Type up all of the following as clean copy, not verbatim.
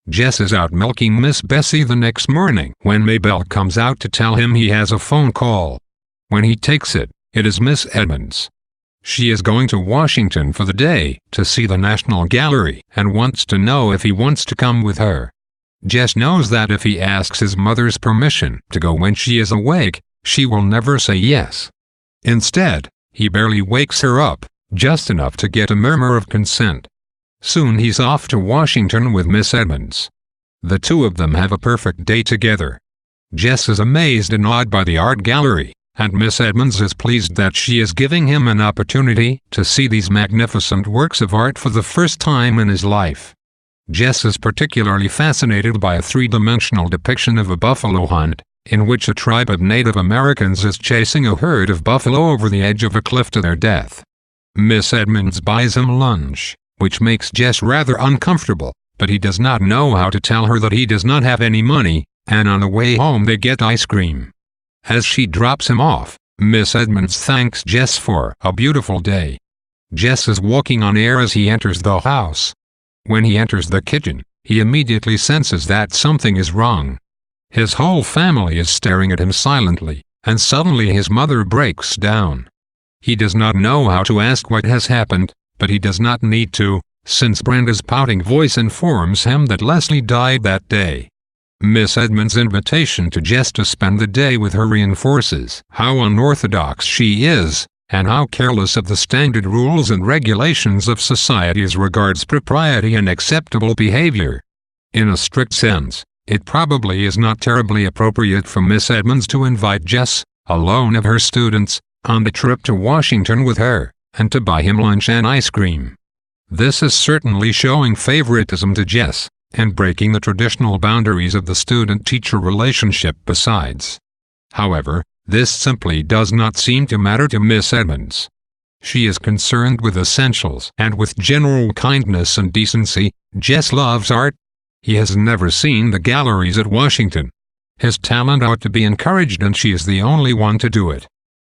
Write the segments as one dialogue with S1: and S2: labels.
S1: Jess is out milking Miss Bessie the next morning when Mabel comes out to tell him he has a phone call. When he takes it, it is Miss Edmonds. She is going to Washington for the day to see the National Gallery and wants to know if he wants to come with her. Jess knows that if he asks his mother's permission to go when she is awake, she will never say yes. Instead, he barely wakes her up, just enough to get a murmur of consent. Soon he's off to Washington with Miss Edmonds. The two of them have a perfect day together. Jess is amazed and awed by the art gallery, and Miss Edmonds is pleased that she is giving him an opportunity to see these magnificent works of art for the first time in his life. Jess is particularly fascinated by a three-dimensional depiction of a buffalo hunt, in which a tribe of Native Americans is chasing a herd of buffalo over the edge of a cliff to their death. Miss Edmonds buys him lunch, which makes Jess rather uncomfortable, but he does not know how to tell her that he does not have any money, and on the way home they get ice cream. As she drops him off, Miss Edmonds thanks Jess for a beautiful day. Jess is walking on air as he enters the house. When he enters the kitchen, he immediately senses that something is wrong. His whole family is staring at him silently, and suddenly his mother breaks down. He does not know how to ask what has happened, but he does not need to, since Brenda's pouting voice informs him that Leslie died that day. Miss Edmonds' invitation to Jess to spend the day with her reinforces how unorthodox she is, and how careless of the standard rules and regulations of society as regards propriety and acceptable behavior. In a strict sense, it probably is not terribly appropriate for Miss Edmonds to invite Jess, alone of her students, on the trip to Washington with her, and to buy him lunch and ice cream. This is certainly showing favoritism to Jess, and breaking the traditional boundaries of the student-teacher relationship besides. However, this simply does not seem to matter to Miss Edmonds. She is concerned with essentials and with general kindness and decency. Jess loves art. He has never seen the galleries at Washington. His talent ought to be encouraged, and she is the only one to do it.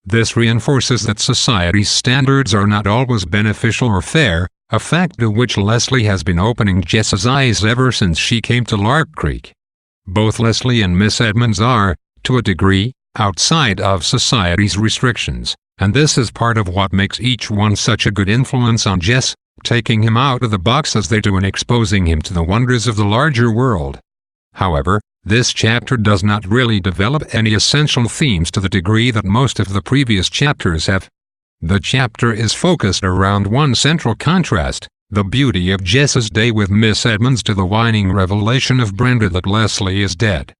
S1: This reinforces that society's standards are not always beneficial or fair, a fact to which Leslie has been opening Jess's eyes ever since she came to Lark Creek. Both Leslie and Miss Edmonds are, to a degree, outside of society's restrictions, and this is part of what makes each one such a good influence on Jess, taking him out of the box as they do and exposing him to the wonders of the larger world. However, this chapter does not really develop any essential themes to the degree that most of the previous chapters have. The chapter is focused around one central contrast, the beauty of Jess's day with Miss Edmonds to the whining revelation of Brenda that Leslie is dead.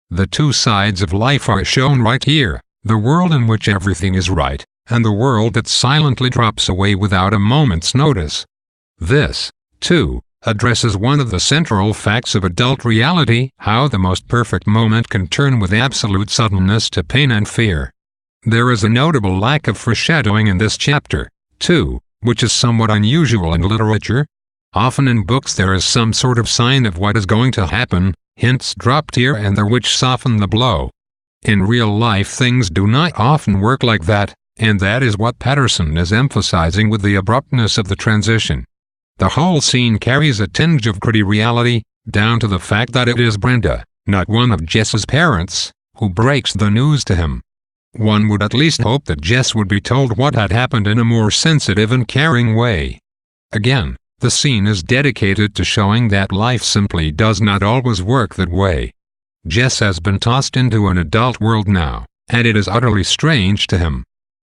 S1: The two sides of life are shown right here, the world in which everything is right, and the world that silently drops away without a moment's notice. This, too, addresses one of the central facts of adult reality, how the most perfect moment can turn with absolute suddenness to pain and fear. There is a notable lack of foreshadowing in this chapter, too, which is somewhat unusual in literature. Often in books there is some sort of sign of what is going to happen, hints dropped here and there which soften the blow. In real life things do not often work like that, and that is what Patterson is emphasizing with the abruptness of the transition. The whole scene carries a tinge of gritty reality, down to the fact that it is Brenda, not one of Jess's parents, who breaks the news to him. One would at least hope that Jess would be told what had happened in a more sensitive and caring way. Again, the scene is dedicated to showing that life simply does not always work that way. Jess has been tossed into an adult world now, and it is utterly strange to him.